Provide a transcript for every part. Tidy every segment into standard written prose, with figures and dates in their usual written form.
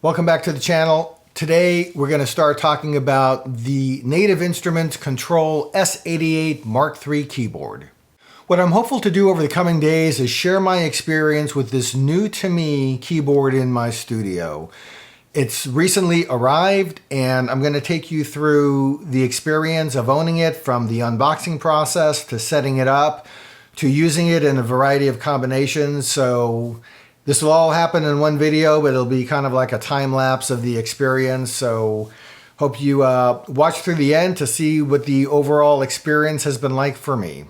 Welcome back to the channel. Today we're going to start talking about the Native Instruments Kontrol S88 MK3 keyboard. What I'm hopeful to do over the coming days is share my experience with this new to me keyboard in my studio. It's recently arrived and I'm going to take you through the experience of owning it, from the unboxing process to setting it up to using it in a variety of combinations. So this will all happen in one video, but it'll be kind of like a time lapse of the experience. So hope you watch through the end to see what the overall experience has been like for me.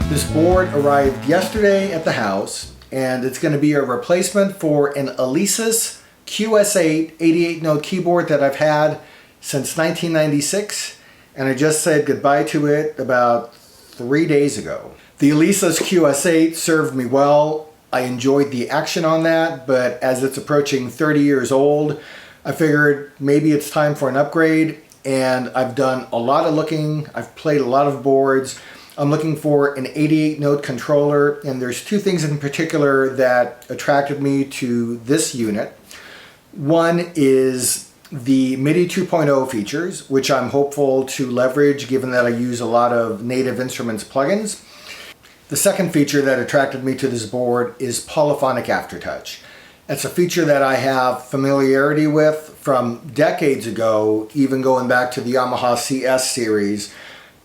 This board arrived yesterday at the house, and it's going to be a replacement for an Alesis QS8 88-note keyboard that I've had since 1996, and I just said goodbye to it about 3 days ago. The Alesis QS8 served me well. I enjoyed the action on that, but as it's approaching 30 years old, I figured maybe it's time for an upgrade, and I've done a lot of looking. I've played a lot of boards. I'm looking for an 88-note controller, and there's two things in particular that attracted me to this unit. One is the MIDI 2.0 features, which I'm hopeful to leverage given that I use a lot of Native Instruments plugins. The second feature that attracted me to this board is polyphonic aftertouch. It's a feature that I have familiarity with from decades ago, even going back to the Yamaha CS series.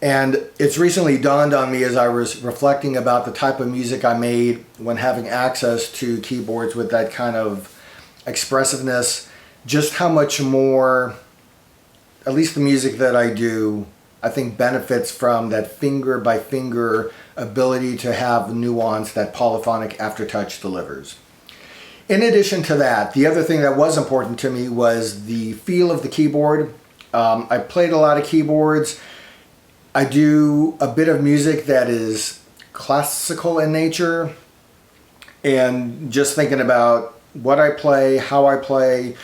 And it's recently dawned on me as I was reflecting about the type of music I made when having access to keyboards with that kind of expressiveness, just how much more, at least the music that I do, I think benefits from that finger by finger ability to have nuance that polyphonic aftertouch delivers. In addition to that, the other thing that was important to me was the feel of the keyboard. I played a lot of keyboards. I do a bit of music that is classical in nature, and just thinking about what I play, how I play,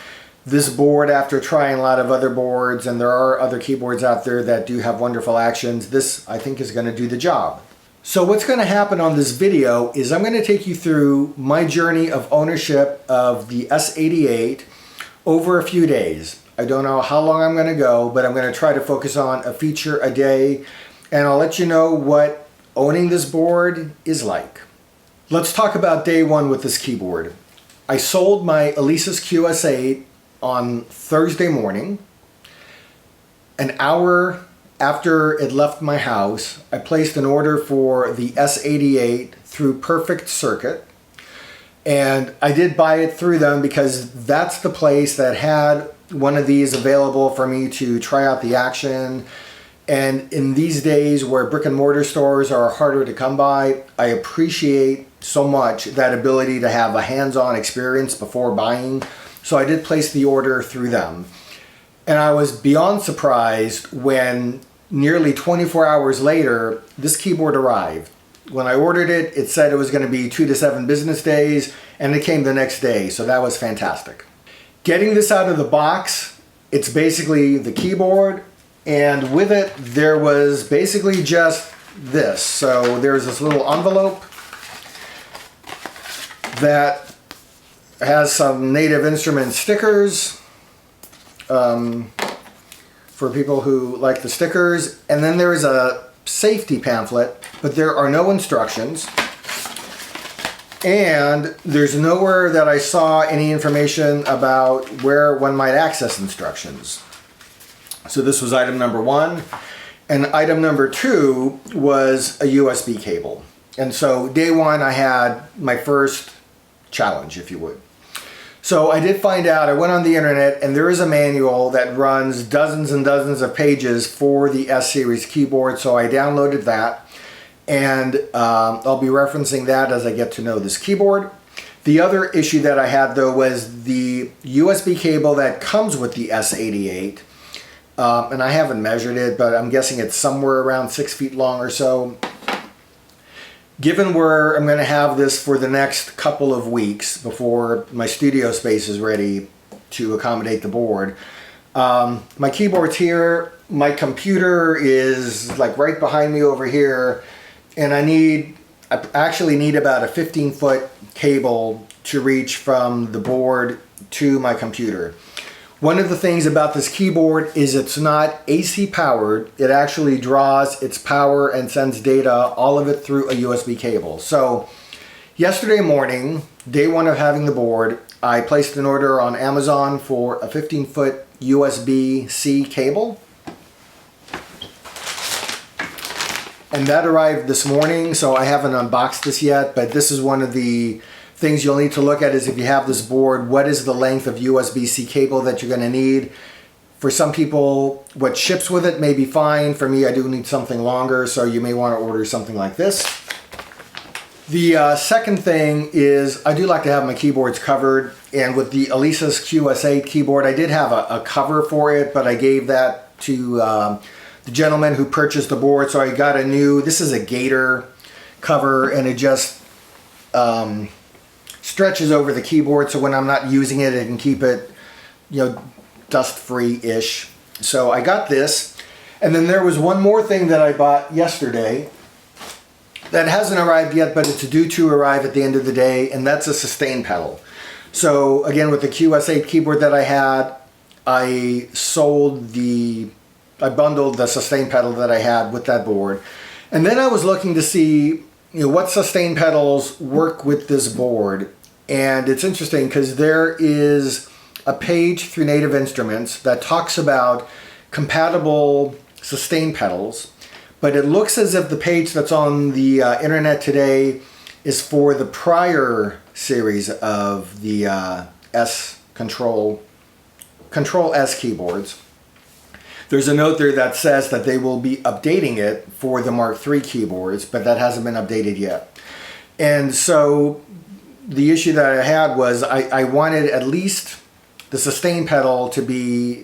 this board, after trying a lot of other boards, and there are other keyboards out there that do have wonderful actions, this I think is going to do the job. So what's going to happen on this video is I'm going to take you through my journey of ownership of the S88 over a few days. I don't know how long I'm going to go, but I'm going to try to focus on a feature a day, and I'll let you know what owning this board is like. Let's talk about day one with this keyboard. I sold my Alesis QS8 on Thursday morning. An hour after it left my house, I placed an order for the S88 through Perfect Circuit. And I did buy it through them because that's the place that had one of these available for me to try out the action. And in these days where brick and mortar stores are harder to come by, I appreciate so much that ability to have a hands-on experience before buying. So I did place the order through them. And I was beyond surprised when nearly 24 hours later, this keyboard arrived. When I ordered it, it said it was going to be 2 to 7 business days, and it came the next day, so that was fantastic. Getting this out of the box, it's basically the keyboard, and with it there was basically just this. So there's this little envelope that has some Native Instruments stickers for people who like the stickers, and then there is a safety pamphlet, but there are no instructions. And there's nowhere that I saw any information about where one might access instructions. So this was item number one. And item number two was a USB cable. And so day one, I had my first challenge, if you would. So I did find out, I went on the internet, and there is a manual that runs dozens and dozens of pages for the S-Series keyboard, so I downloaded that. and I'll be referencing that as I get to know this keyboard. The other issue that I had though was the USB cable that comes with the S88. And I haven't measured it, but I'm guessing it's somewhere around 6 feet long or so. Given where I'm going to have this for the next couple of weeks before my studio space is ready to accommodate the board, my keyboard's here, my computer is like right behind me over here, and I actually need about a 15-foot cable to reach from the board to my computer. One of the things about this keyboard is it's not AC powered. It actually draws its power and sends data, all of it through a USB cable. So yesterday morning, day one of having the board, I placed an order on Amazon for a 15-foot USB-C cable. And that arrived this morning, so I haven't unboxed this yet, but this is one of the things you'll need to look at is if you have this board, what is the length of USB-C cable that you're going to need? For some people, what ships with it may be fine. For me, I do need something longer, so you may want to order something like this. The second thing is I do like to have my keyboards covered, and with the Alesis QS8 keyboard, I did have a cover for it, but I gave that to the gentleman who purchased the board, so I got a new, this is a gator cover, and it just stretches over the keyboard, so when I'm not using it, it can keep it, dust-free-ish. So I got this, and then there was one more thing that I bought yesterday that hasn't arrived yet, but it's due to arrive at the end of the day, and that's a sustain pedal. So again, with the QS8 keyboard that I had, I bundled the sustain pedal that I had with that board. And then I was looking to see what sustain pedals work with this board. And it's interesting because there is a page through Native Instruments that talks about compatible sustain pedals, but it looks as if the page that's on the internet today is for the prior series of the Kontrol S keyboards. There's a note there that says that they will be updating it for the Mark III keyboards, but that hasn't been updated yet. And so the issue that I had was I wanted at least the sustain pedal to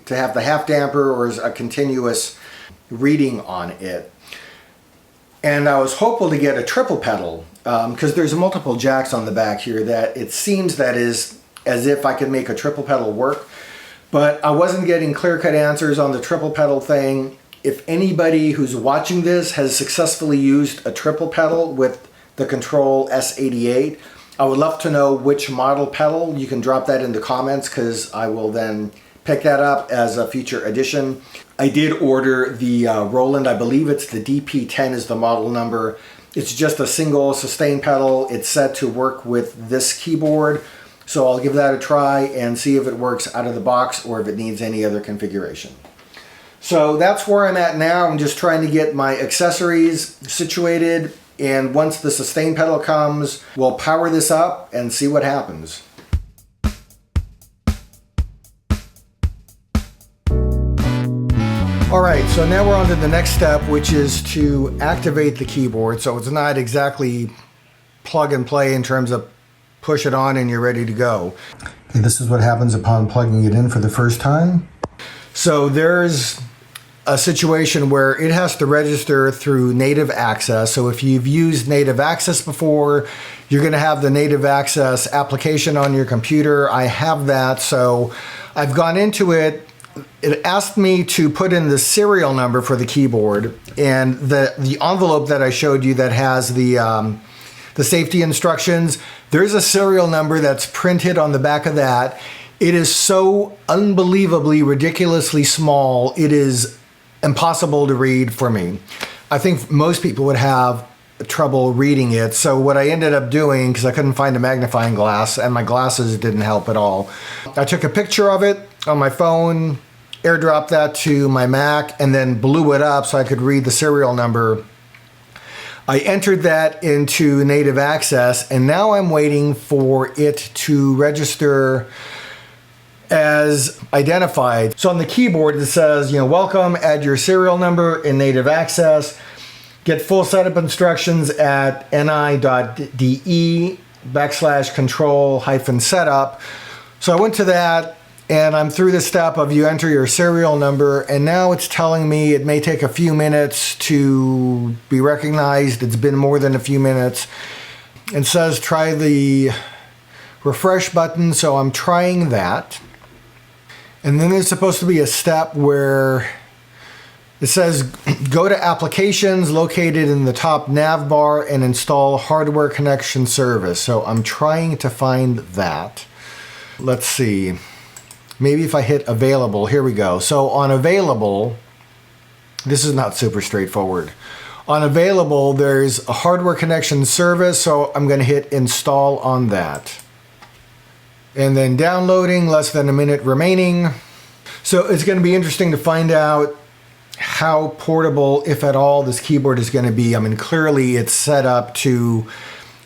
have the half damper or a continuous reading on it. And I was hopeful to get a triple pedal because there's multiple jacks on the back here that it seems that is as if I could make a triple pedal work. But I wasn't getting clear-cut answers on the triple pedal thing. If anybody who's watching this has successfully used a triple pedal with the Kontrol S88, I would love to know which model pedal. You can drop that in the comments because I will then pick that up as a future edition. I did order the Roland, I believe it's the DP10 is the model number. It's just a single sustain pedal. It's set to work with this keyboard. So I'll give that a try and see if it works out of the box or if it needs any other configuration. So that's where I'm at now. I'm just trying to get my accessories situated, and once the sustain pedal comes, we'll power this up and see what happens. All right, so now we're on to the next step, which is to activate the keyboard. So it's not exactly plug and play in terms of push it on and you're ready to go. Okay, this is what happens upon plugging it in for the first time. So there's a situation where it has to register through native access. So if you've used native access before, you're going to have the native access application on your computer. I have that, so I've gone into it. It asked me to put in the serial number for the keyboard, and the envelope that I showed you that has the safety instructions, there's a serial number that's printed on the back of that. It is so unbelievably, ridiculously small, it is impossible to read for me. I think most people would have trouble reading it. So what I ended up doing, because I couldn't find a magnifying glass and my glasses didn't help at all, I took a picture of it on my phone, airdropped that to my Mac, and then blew it up so I could read the serial number. I entered that into native access, and now I'm waiting for it to register as identified. So on the keyboard it says, welcome, add your serial number in native access. get full setup instructions at ni.de/control-setup. So I went to that, and I'm through the step of you enter your serial number, and now it's telling me it may take a few minutes to be recognized. It's been more than a few minutes. It says try the refresh button, so I'm trying that. And then there's supposed to be a step where it says go to applications located in the top nav bar and install hardware connection service. So I'm trying to find that. Let's see. Maybe if I hit available, here we go. So on available, this is not super straightforward. On available, there's a hardware connection service, so I'm going to hit install on that. And then downloading, less than a minute remaining. So it's going to be interesting to find out how portable, if at all, this keyboard is going to be. I mean, clearly it's set up to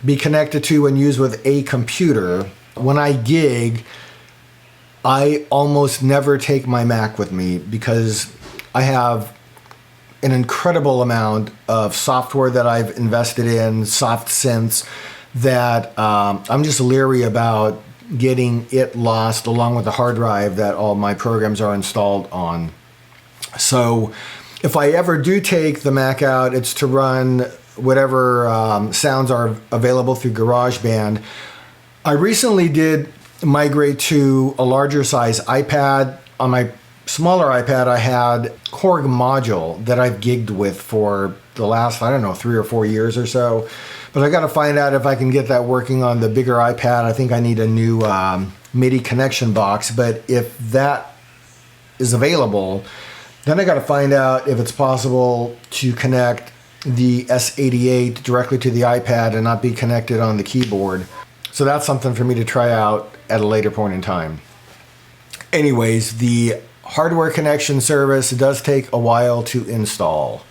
be connected to and used with a computer. When I gig, I almost never take my Mac with me because I have an incredible amount of software that I've invested in, soft synths, that I'm just leery about getting it lost along with the hard drive that all my programs are installed on. So if I ever do take the Mac out, it's to run whatever sounds are available through GarageBand. I recently did migrate to a larger size iPad. On my smaller iPad, I had Korg module that I've gigged with for the last, I don't know, 3 or 4 years or so. But I got to find out if I can get that working on the bigger iPad. I think I need a new MIDI connection box. But if that is available, then I got to find out if it's possible to connect the S88 directly to the iPad and not be connected on the keyboard. So that's something for me to try out at a later point in time. Anyways, the hardware connection service does take a while to install.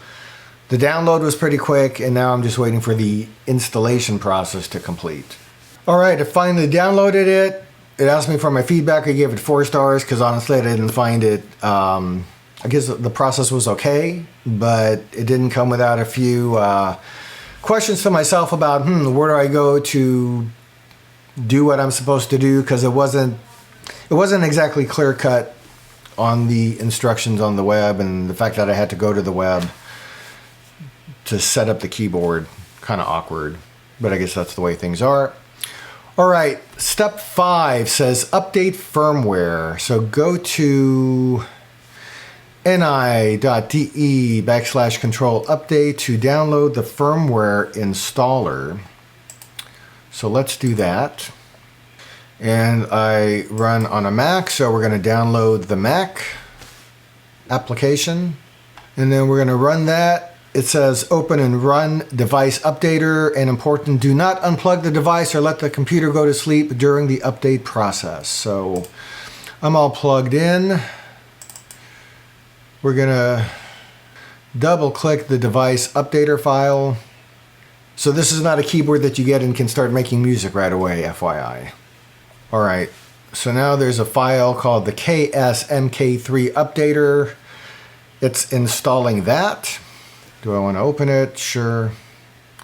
The download was pretty quick, and now I'm just waiting for the installation process to complete. All right, I finally downloaded it. It asked me for my feedback. I gave it 4 stars because honestly I didn't find it, I guess the process was okay, but it didn't come without a few questions to myself about, where do I go to do what I'm supposed to do, because it wasn't exactly clear cut on the instructions on the web, and the fact that I had to go to the web to set up the keyboard, kind of awkward, but I guess that's the way things are. All right, step 5 says update firmware. So go to ni.de/control-update to download the firmware installer. So let's do that. And I run on a Mac, so we're going to download the Mac application. And then we're going to run that. It says open and run device updater, and important, do not unplug the device or let the computer go to sleep during the update process. So I'm all plugged in. We're going to double click the device updater file. So this is not a keyboard that you get and can start making music right away, FYI. All right, so now there's a file called the MK3 updater. It's installing that. Do I want to open it? Sure,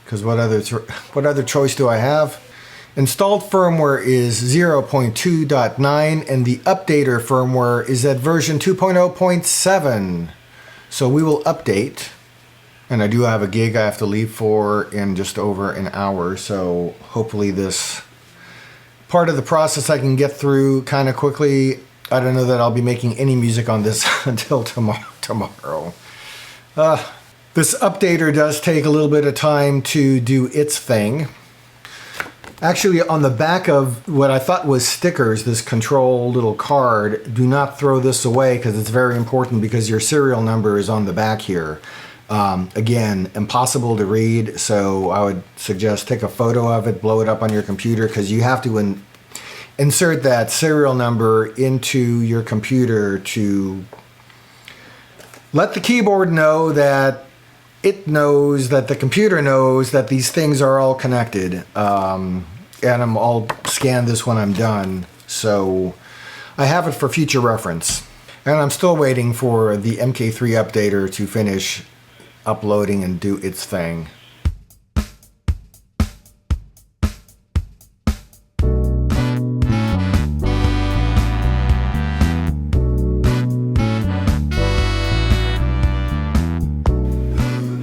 because what other choice do I have? Installed firmware is 0.2.9, and the updater firmware is at version 2.0.7. So we will update. And I do have a gig I have to leave for in just over an hour, so hopefully this part of the process I can get through kind of quickly. I don't know that I'll be making any music on this until tomorrow. This updater does take a little bit of time to do its thing. Actually, on the back of what I thought was stickers, this control little card, do not throw this away because it's very important, because your serial number is on the back here. Again, impossible to read, so I would suggest take a photo of it, blow it up on your computer, because you have to insert that serial number into your computer to let the keyboard know that it knows that the computer knows that these things are all connected. And I'll scan this when I'm done, so I have it for future reference. And I'm still waiting for the MK3 updater to finish uploading and do its thing.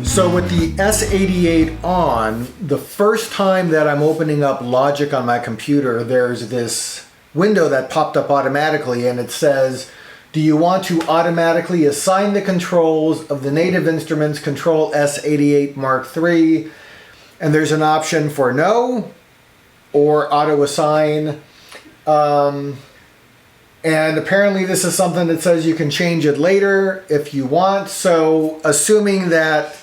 So with the S88 on, the first time that I'm opening up Logic on my computer, there's this window that popped up automatically and it says, do you want to automatically assign the controls of the native instruments Kontrol S88 MK3? And there's an option for no or auto assign. And apparently this is something that says you can change it later if you want. So assuming that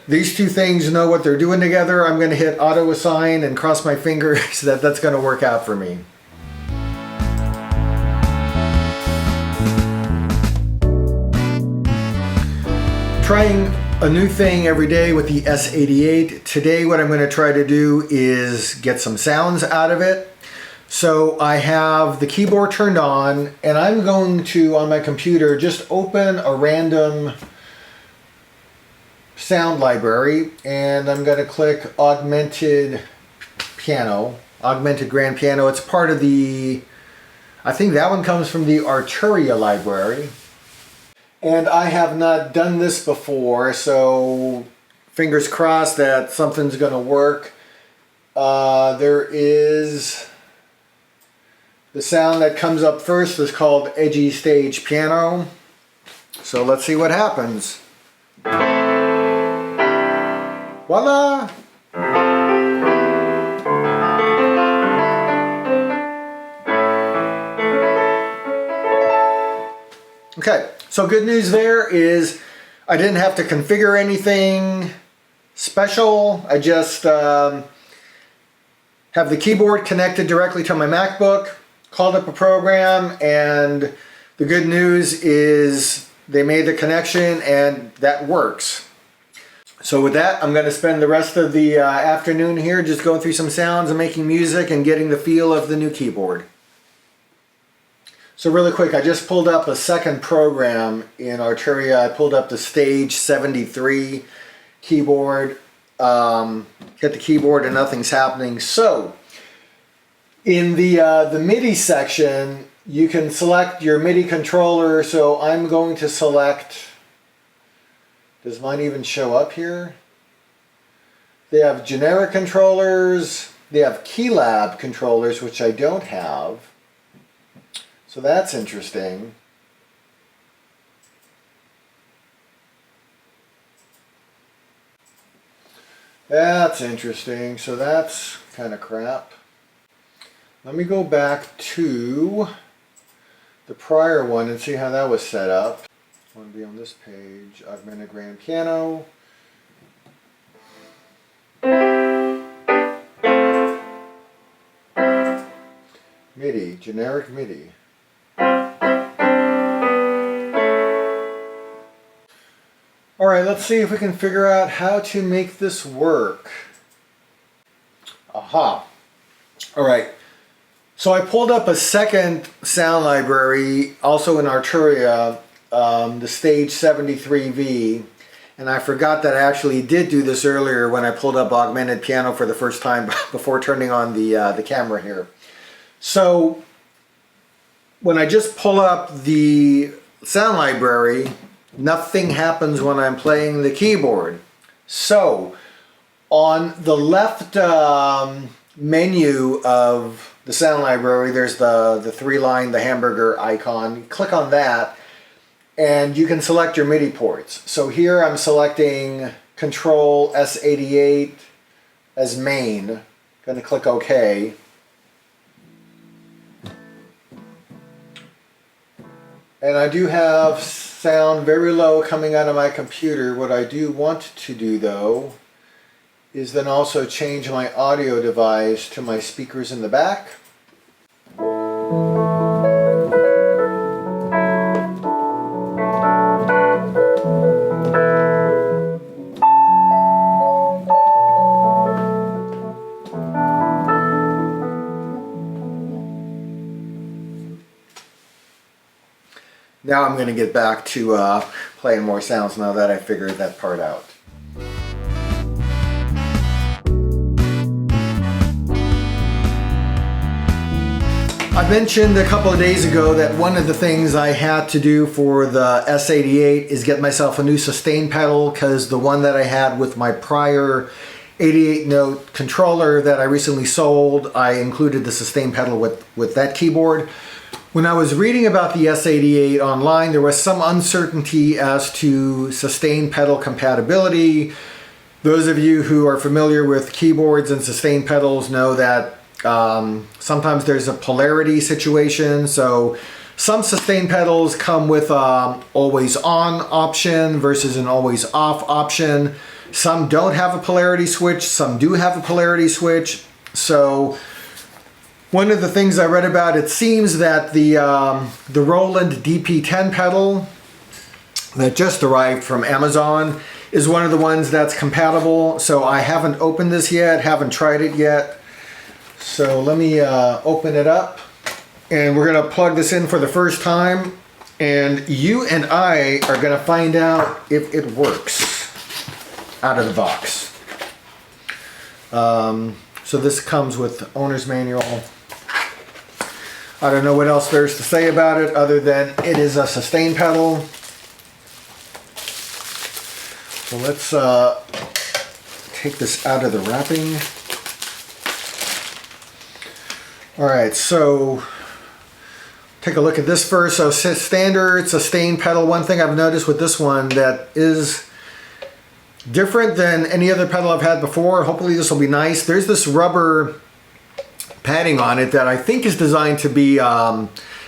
these two things know what they're doing together, I'm going to hit auto assign and cross my fingers that that's going to work out for me. Trying a new thing every day with the S88. Today what I'm going to try to do is get some sounds out of it. So I have the keyboard turned on and I'm going to, on my computer, just open a random sound library and I'm going to click augmented piano, augmented grand piano. It's part of the, I think that one comes from the Arturia library. And I have not done this before, so fingers crossed that something's going to work. There is the sound that comes up first is called Edgy Stage Piano. So let's see what happens. Voila! Okay, so good news there is I didn't have to configure anything special. I just have the keyboard connected directly to my MacBook, called up a program, and the good news is they made the connection and that works. So with that, I'm going to spend the rest of the afternoon here just going through some sounds and making music and getting the feel of the new keyboard. So really quick, I just pulled up a second program in Arturia. I pulled up the Stage 73 keyboard. Hit the keyboard and nothing's happening. So in the MIDI section, you can select your MIDI controller. So I'm going to select, does mine even show up here? They have generic controllers. They have Keylab controllers, which I don't have. So that's interesting. That's interesting. So that's kind of crap. Let me go back to the prior one and see how that was set up. I want to be on this page. Augmented grand piano. MIDI, generic MIDI. Alright, let's see if we can figure out how to make this work. Aha. Alright, so I pulled up a second sound library, also in Arturia, the Stage 73V, and I forgot that I actually did do this earlier when I pulled up augmented piano for the first time before turning on the camera here. So when I just pull up the sound library, nothing happens when I'm playing the keyboard. So on the left menu of the sound library, there's the three-line, the hamburger icon. You click on that and you can select your MIDI ports. So here I'm selecting Kontrol S88 as main. Going to click OK. And I do have sound very low coming out of my computer. What I do want to do though is then also change my audio device to my speakers in the back. Now I'm going to get back to playing more sounds now that I figured that part out. I mentioned a couple of days ago that one of the things I had to do for the S88 is get myself a new sustain pedal, because the one that I had with my prior 88 note controller that I recently sold, I included the sustain pedal with that keyboard. When I was reading about the S88 online, there was some uncertainty as to sustain pedal compatibility. Those of you who are familiar with keyboards and sustain pedals know that sometimes there's a polarity situation. So some sustain pedals come with always on option versus an always off option. Some don't have a polarity switch, some do have a polarity switch. So one of the things I read about, it seems that the Roland DP10 pedal that just arrived from Amazon is one of the ones that's compatible. So I haven't opened this yet, haven't tried it yet. So let me open it up, and we're gonna plug this in for the first time, and you and I are gonna find out if it works out of the box. So this comes with owner's manual. I don't know what else there's to say about it other than it is a sustain pedal. So let's take this out of the wrapping. All right, so take a look at this first. So standard sustain pedal. One thing I've noticed with this one that is different than any other pedal I've had before, hopefully this will be nice, there's this rubber padding on it that I think is designed to be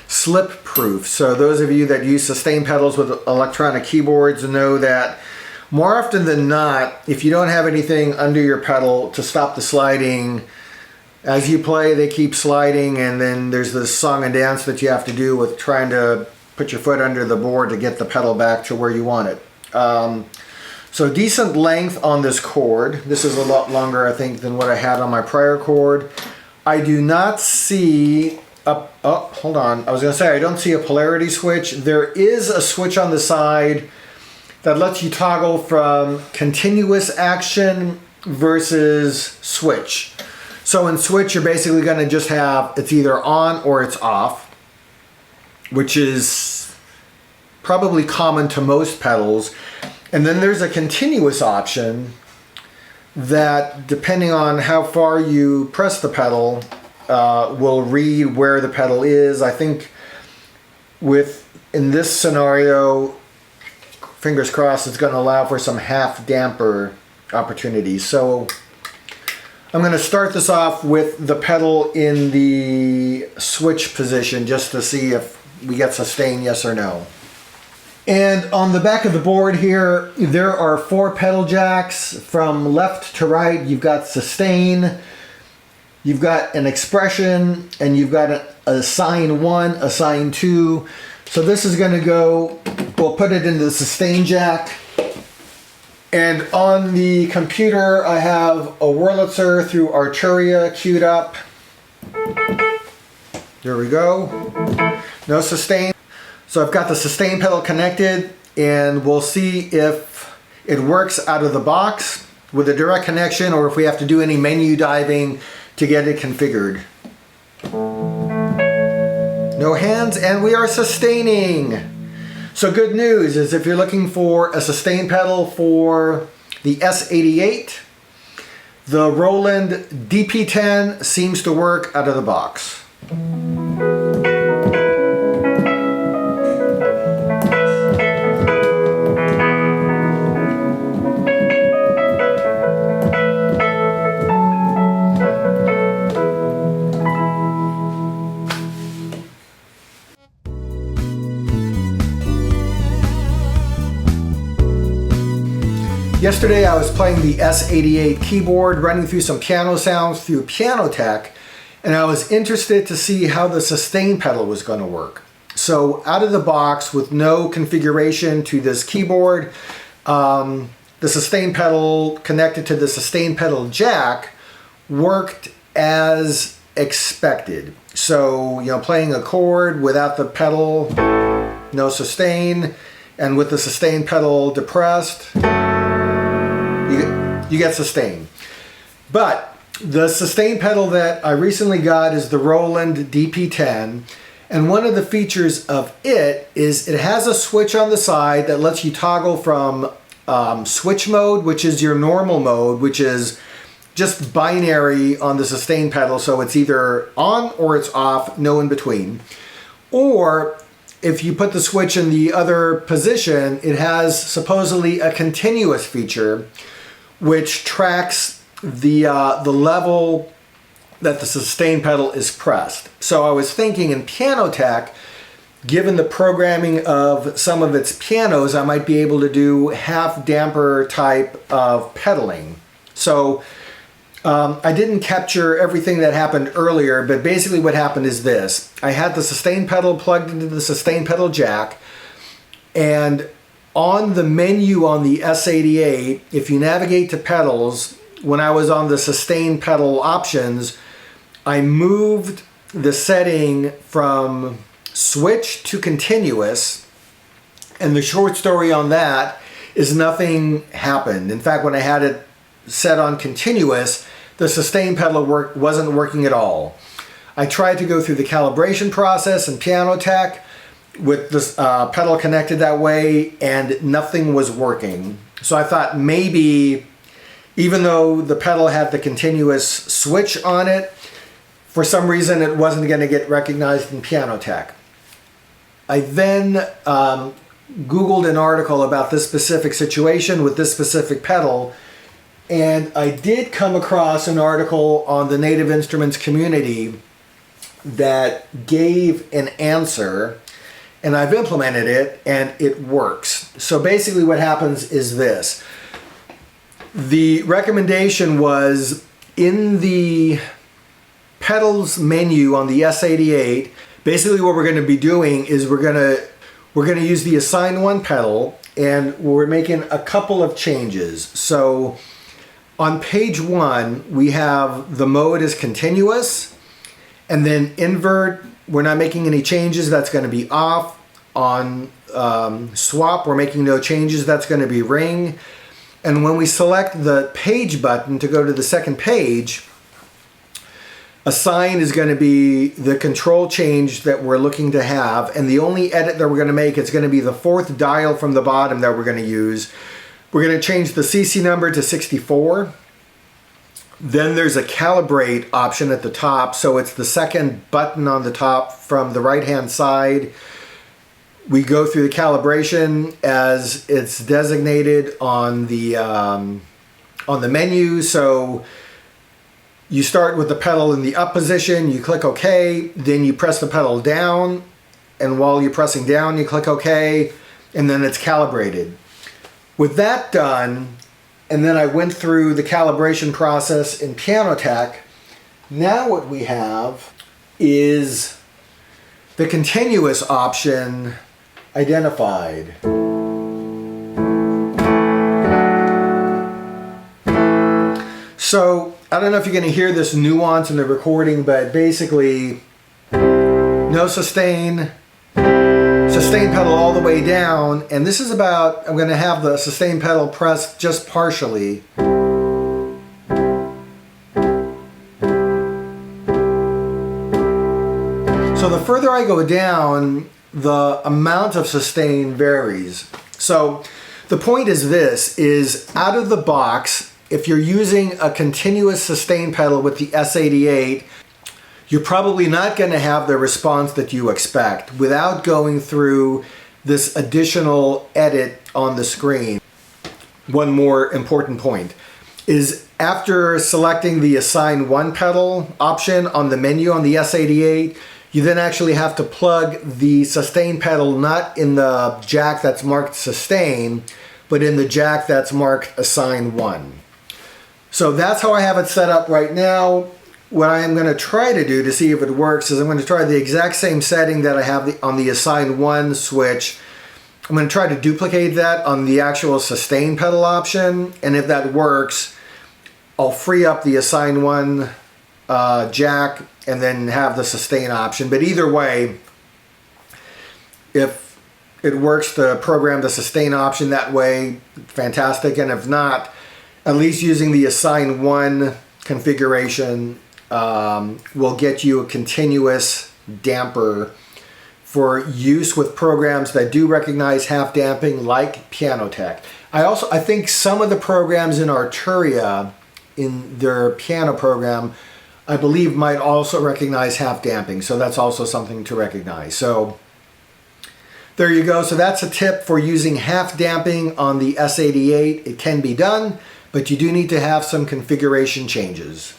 slip proof. So those of you that use sustain pedals with electronic keyboards know that more often than not, if you don't have anything under your pedal to stop the sliding, as you play they keep sliding, and then there's this song and dance that you have to do with trying to put your foot under the board to get the pedal back to where you want it. So decent length on this cord. This is a lot longer I think than what I had on my prior cord. I do not see oh, hold on. I was gonna say I don't see a polarity switch. There is a switch on the side that lets you toggle from continuous action versus switch. So in switch, you're basically gonna just have, it's either on or it's off, which is probably common to most pedals. And then there's a continuous option that, depending on how far you press the pedal, will read where the pedal is. I think in this scenario, fingers crossed, it's going to allow for some half damper opportunities. So I'm going to start this off with the pedal in the switch position just to see if we get sustain, yes or no. And on the back of the board here, there are 4 pedal jacks from left to right. You've got sustain, you've got an expression, and you've got a sine 1, a sine 2. So this is going to go, we'll put it into the sustain jack. And on the computer, I have a Wurlitzer through Arturia queued up. There we go. No sustain. So I've got the sustain pedal connected, and we'll see if it works out of the box with a direct connection, or if we have to do any menu diving to get it configured. No hands, and we are sustaining. So good news is if you're looking for a sustain pedal for the S88, the Roland DP10 seems to work out of the box. Yesterday I was playing the S88 keyboard, running through some piano sounds through Piano Tech, and I was interested to see how the sustain pedal was going to work. So out of the box, with no configuration to this keyboard, the sustain pedal connected to the sustain pedal jack worked as expected. So, you know, playing a chord without the pedal no sustain, and with the sustain pedal depressed, you get sustain. But the sustain pedal that I recently got is the Roland DP10, and one of the features of it is it has a switch on the side that lets you toggle from switch mode, which is your normal mode, which is just binary on the sustain pedal, so it's either on or it's off, no in between. Or if you put the switch in the other position, it has supposedly a continuous feature which tracks the level that the sustain pedal is pressed. So I was thinking in piano tech, given the programming of some of its pianos, I might be able to do half damper type of pedaling. So I didn't capture everything that happened earlier, but basically what happened is this. I had the sustain pedal plugged into the sustain pedal jack, and on the menu on the S88, if you navigate to pedals, when I was on the sustain pedal options, I moved the setting from switch to continuous, and the short story on that is nothing happened. In fact, when I had it set on continuous, the sustain pedal wasn't working at all. I tried to go through the calibration process in piano tech with this pedal connected that way, and nothing was working. So I thought maybe, even though the pedal had the continuous switch on it, for some reason it wasn't going to get recognized in piano tech. I then Googled an article about this specific situation with this specific pedal, and I did come across an article on the Native Instruments community that gave an answer, and I've implemented it and it works. So basically what happens is this. The recommendation was in the pedals menu on the S88. Basically what we're going to be doing is we're going to use the Assign 1 pedal, and we're making a couple of changes. So on page 1 we have the mode is continuous, and then invert, we're not making any changes, that's going to be off. On swap, we're making no changes, that's going to be ring. And when we select the page button to go to the second page, assign is going to be the control change that we're looking to have, and the only edit that we're going to make is going to be the fourth dial from the bottom that we're going to use. We're going to change the CC number to 64. Then there's a calibrate option at the top, so it's the second button on the top from the right hand side. We go through the calibration as it's designated on the menu. So you start with the pedal in the up position, you click OK, then you press the pedal down, and while you're pressing down you click OK, and then it's calibrated. With that done, and then I went through the calibration process in piano tech, now what we have is the continuous option identified. So I don't know if you're going to hear this nuance in the recording, but basically no sustain, sustain pedal all the way down, and this is about, I'm going to have the sustain pedal pressed just partially. So the further I go down, the amount of sustain varies. So the point is this, is out of the box, if you're using a continuous sustain pedal with the S88, you're probably not going to have the response that you expect without going through this additional edit on the screen. One more important point is after selecting the Assign 1 pedal option on the menu on the S88, you then actually have to plug the sustain pedal not in the jack that's marked sustain, but in the jack that's marked Assign 1. So that's how I have it set up right now. What I am going to try to do to see if it works is I'm going to try the exact same setting that I have on the Assign 1 switch. I'm going to try to duplicate that on the actual sustain pedal option, and if that works, I'll free up the Assign 1 jack and then have the sustain option. But either way, if it works to program the sustain option that way, fantastic. And if not, at least using the assign one configuration will get you a continuous damper for use with programs that do recognize half damping, like Pianotech. I think some of the programs in Arturia, in their piano program, I believe might also recognize half damping. So that's also something to recognize. So there you go. So that's a tip for using half damping on the S88. It can be done, but you do need to have some configuration changes.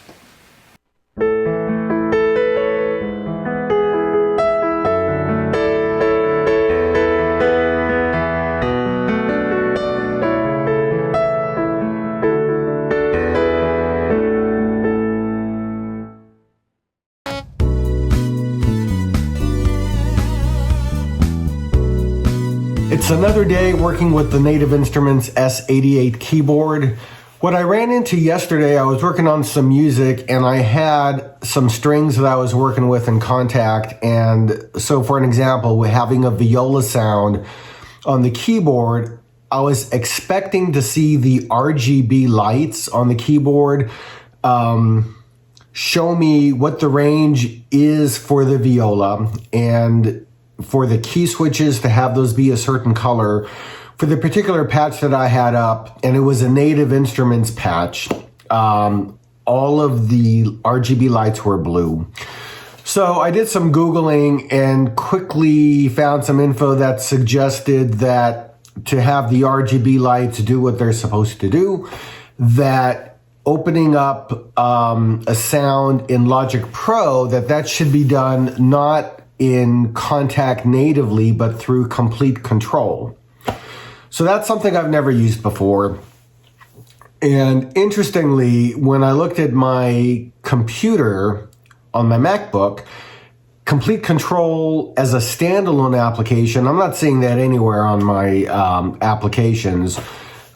It's another day working with the Native Instruments S88 keyboard. What I ran into yesterday, I was working on some music and I had some strings that I was working with in Kontakt. And so for an example, with having a viola sound on the keyboard, I was expecting to see the RGB lights on the keyboard show me what the range is for the viola, and for the key switches to have those be a certain color. For the particular patch that I had up, and it was a Native Instruments patch, all of the RGB lights were blue. So I did some Googling and quickly found some info that suggested that to have the RGB lights do what they're supposed to do, that opening up a sound in Logic Pro, that should be done not in Kontakt natively, but through Complete Control. So that's something I've never used before. And interestingly, when I looked at my computer on my MacBook, Complete Control as a standalone application, I'm not seeing that anywhere on my applications.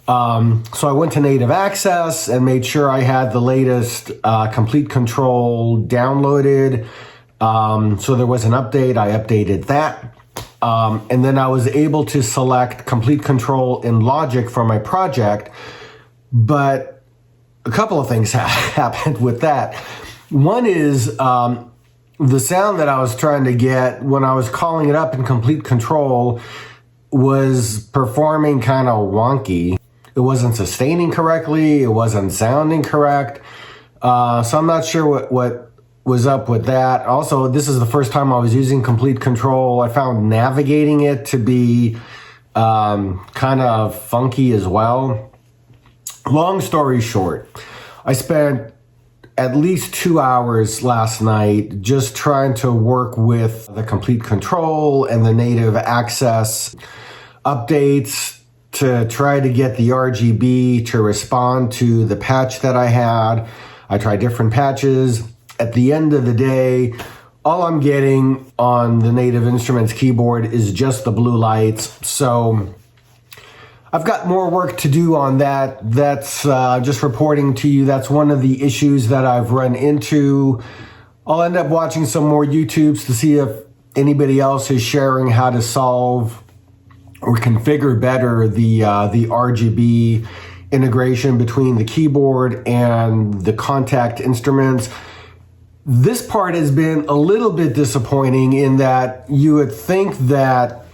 So I went to Native Access and made sure I had the latest Complete Control downloaded. So there was an update, I updated that. And then I was able to select Complete Control in Logic for my project. But a couple of things happened with that. One is the sound that I was trying to get when I was calling it up in Complete Control was performing kind of wonky. It wasn't sustaining correctly. It wasn't sounding correct. So I'm not sure what was up with that. Also, this is the first time I was using Complete Control. I found navigating it to be kind of funky as well. Long story short, I spent at least 2 hours last night just trying to work with the Complete Control and the Native Access updates to try to get the RGB to respond to the patch that I had. I tried different patches. At the end of the day, all I'm getting on the Native Instruments keyboard is just the blue lights. So I've got more work to do on that. That's just reporting to you. That's one of the issues that I've run into. I'll end up watching some more YouTubes to see if anybody else is sharing how to solve or configure better the RGB integration between the keyboard and the Kontakt instruments. This part has been a little bit disappointing in that you would think that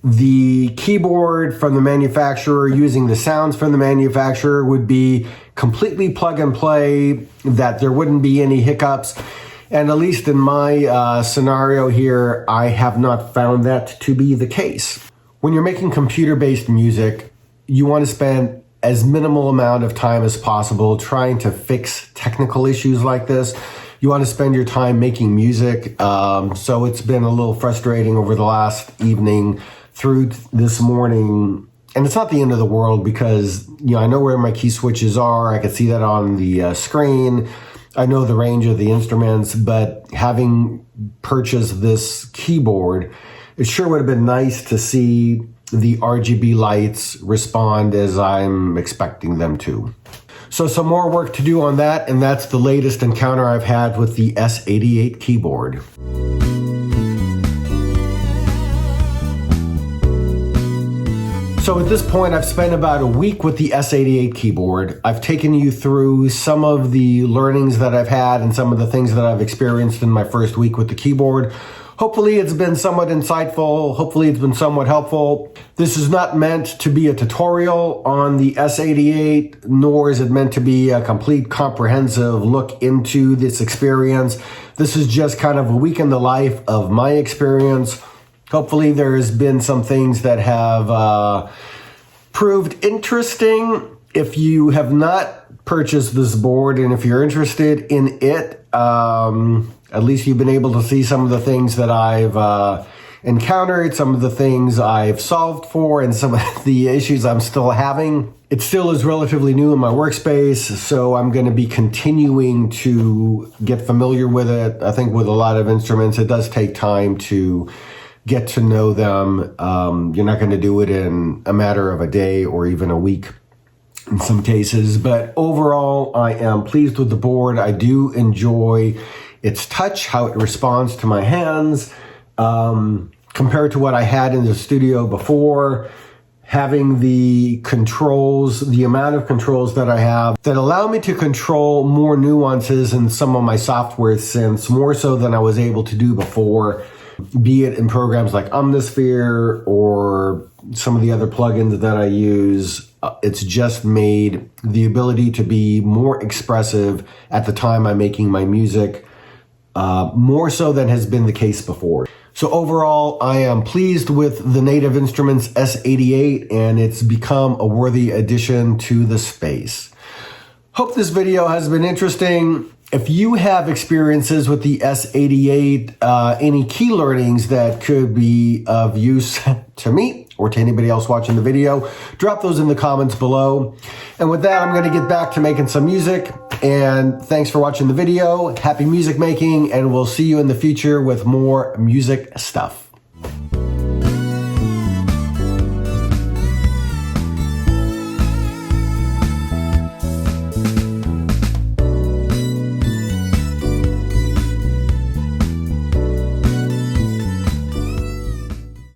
the keyboard from the manufacturer using the sounds from the manufacturer would be completely plug and play, that there wouldn't be any hiccups. And at least in my scenario here, I have not found that to be the case. When you're making computer-based music, you want to spend as minimal amount of time as possible trying to fix technical issues like this. You want to spend your time making music. So it's been a little frustrating over the last evening through this morning. And it's not the end of the world because, I know where my key switches are. I can see that on the screen. I know the range of the instruments, but having purchased this keyboard, it sure would have been nice to see the RGB lights respond as I'm expecting them to. So some more work to do on that, and that's the latest encounter I've had with the S88 keyboard. So at this point, I've spent about a week with the S88 keyboard. I've taken you through some of the learnings that I've had and some of the things that I've experienced in my first week with the keyboard. Hopefully it's been somewhat insightful. Hopefully it's been somewhat helpful. This is not meant to be a tutorial on the S88, nor is it meant to be a complete comprehensive look into this experience. This is just kind of a week in the life of my experience. Hopefully there's been some things that have proved interesting. If you have not purchased this board and if you're interested in it, at least you've been able to see some of the things that I've encountered, some of the things I've solved for, and some of the issues I'm still having. It still is relatively new in my workspace, so I'm going to be continuing to get familiar with it. I think with a lot of instruments, it does take time to get to know them. You're not going to do it in a matter of a day or even a week in some cases, but overall, I am pleased with the board. I do enjoy its touch, how it responds to my hands, compared to what I had in the studio before. Having the controls, the amount of controls that I have that allow me to control more nuances in some of my software synths, more so than I was able to do before, be it in programs like Omnisphere or some of the other plugins that I use. It's just made the ability to be more expressive at the time I'm making my music, more so than has been the case before. So overall, I am pleased with the Native Instruments S88, and it's become a worthy addition to the space. Hope this video has been interesting. If you have experiences with the S88, any key learnings that could be of use to me or to anybody else watching the video, drop those in the comments below. And with that, I'm going to get back to making some music. And thanks for watching the video. Happy music making, and we'll see you in the future with more music stuff.